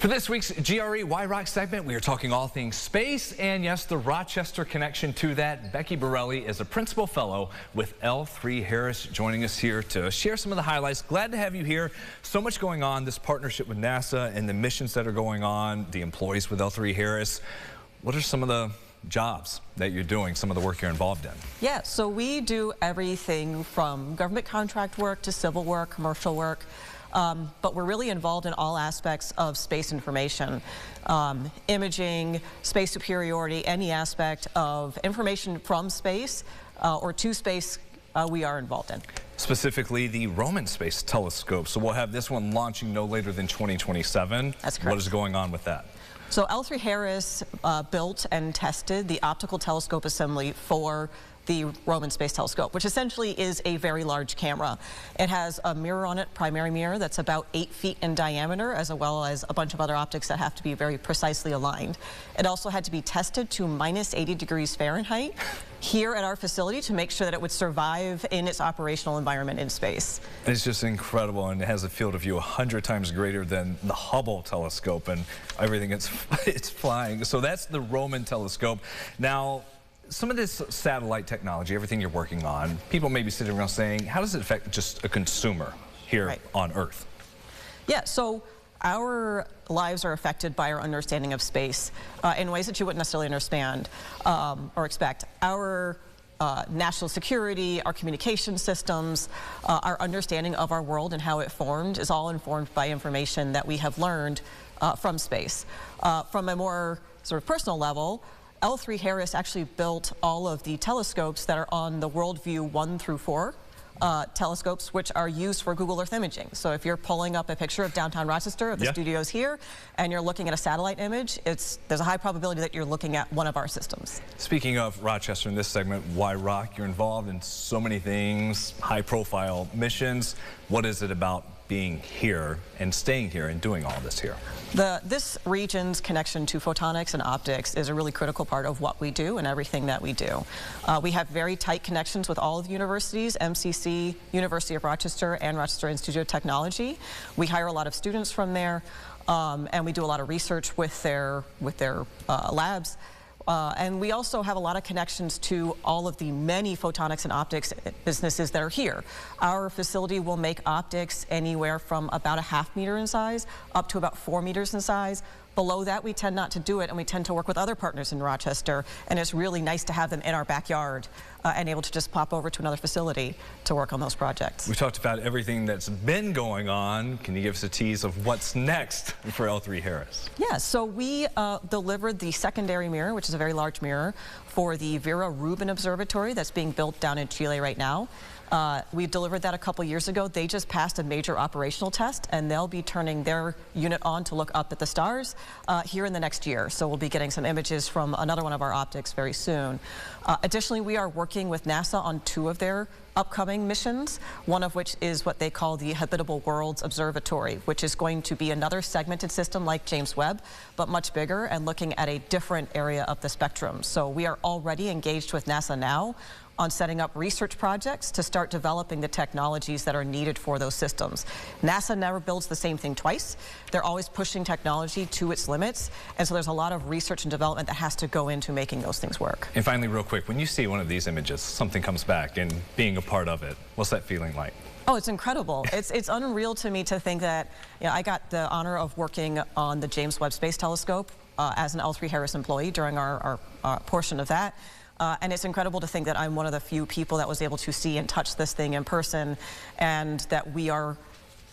For this week's GRE Why Roc segment, we are talking all things space and, yes, the Rochester connection to that. Becky Borelli is a principal fellow with L3Harris, joining us here to share some of the highlights. Glad to have you here. So much going on, this partnership with NASA and the missions that are going on, the employees with L3Harris. What are some of the jobs that you're doing, some of the work you're involved in? Yeah, so we do everything from government contract work to civil work, commercial work. But we're really involved in all aspects of space information, imaging, space superiority, any aspect of information from space or to space we are involved in. Specifically the Roman Space Telescope. So we'll have this one launching no later than 2027. That's correct. What is going on with that? So L3Harris built and tested the optical telescope assembly for the Roman Space Telescope, which essentially is a very large camera. It has a mirror on it, primary mirror, that's about 8 feet in diameter, as well as a bunch of other optics that have to be very precisely aligned. It also had to be tested to minus 80 degrees Fahrenheit here at our facility to make sure that it would survive in its operational environment in space. It's just incredible, and it has a field of view 100 times greater than the Hubble telescope and everything it's flying. So that's the Roman telescope. Now, some of this satellite technology, everything you're working on, people may be sitting around saying, how does it affect just a consumer here on Earth? Yeah, so our lives are affected by our understanding of space in ways that you wouldn't necessarily understand or expect. Our national security, our communication systems, our understanding of our world and how it formed is all informed by information that we have learned from space. From a more sort of personal level, L3Harris actually built all of the telescopes that are on the Worldview 1 through 4 telescopes, which are used for Google Earth imaging. So if you're pulling up a picture of downtown Rochester, of the studios here, and you're looking at a satellite image, there's a high probability that you're looking at one of our systems. Speaking of Rochester in this segment, Why Roc? You're involved in so many things, high-profile missions. What is it about being here and staying here and doing all this here? This region's connection to photonics and optics is a really critical part of what we do and everything that we do. We have very tight connections with all of the universities, MCC, University of Rochester, and Rochester Institute of Technology. We hire a lot of students from there, and we do a lot of research with their labs. And we also have a lot of connections to all of the many photonics and optics businesses that are here. Our facility will make optics anywhere from about a ½ meter in size up to about 4 meters in size. Below that, we tend not to do it, and we tend to work with other partners in Rochester, and it's really nice to have them in our backyard and able to just pop over to another facility to work on those projects. We talked about everything that's been going on. Can you give us a tease of what's next for L3Harris? Yeah, so we delivered the secondary mirror, which is a very large mirror, for the Vera Rubin Observatory that's being built down in Chile right now. We delivered that a couple years ago. They just passed a major operational test, and they'll be turning their unit on to look up at the stars here in the next year. So we'll be getting some images from another one of our optics very soon. Additionally, we are working with NASA on 2 of their upcoming missions, one of which is what they call the Habitable Worlds Observatory, which is going to be another segmented system like James Webb, but much bigger and looking at a different area of the spectrum. So we are already engaged with NASA now on setting up research projects to start developing the technologies that are needed for those systems. NASA never builds the same thing twice. They're always pushing technology to its limits, and so there's a lot of research and development that has to go into making those things work. And finally, real quick, when you see one of these images, something comes back, and being a part of it, what's that feeling like? Oh, it's incredible. It's unreal to me to think that, I got the honor of working on the James Webb Space Telescope as an L3Harris employee during our portion of that. And it's incredible to think that I'm one of the few people that was able to see and touch this thing in person, and that we are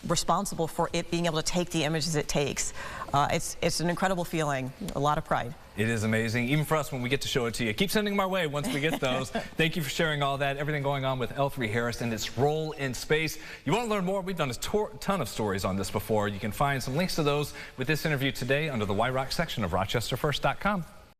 responsible for it being able to take the images it takes. It's an incredible feeling, a lot of pride. It is amazing, even for us when we get to show it to you. Keep sending them our way once we get those. Thank you for sharing all that, everything going on with L3Harris and its role in space. You want to learn more? We've done a ton of stories on this before. You can find some links to those with this interview today under the Why Roc section of RochesterFirst.com.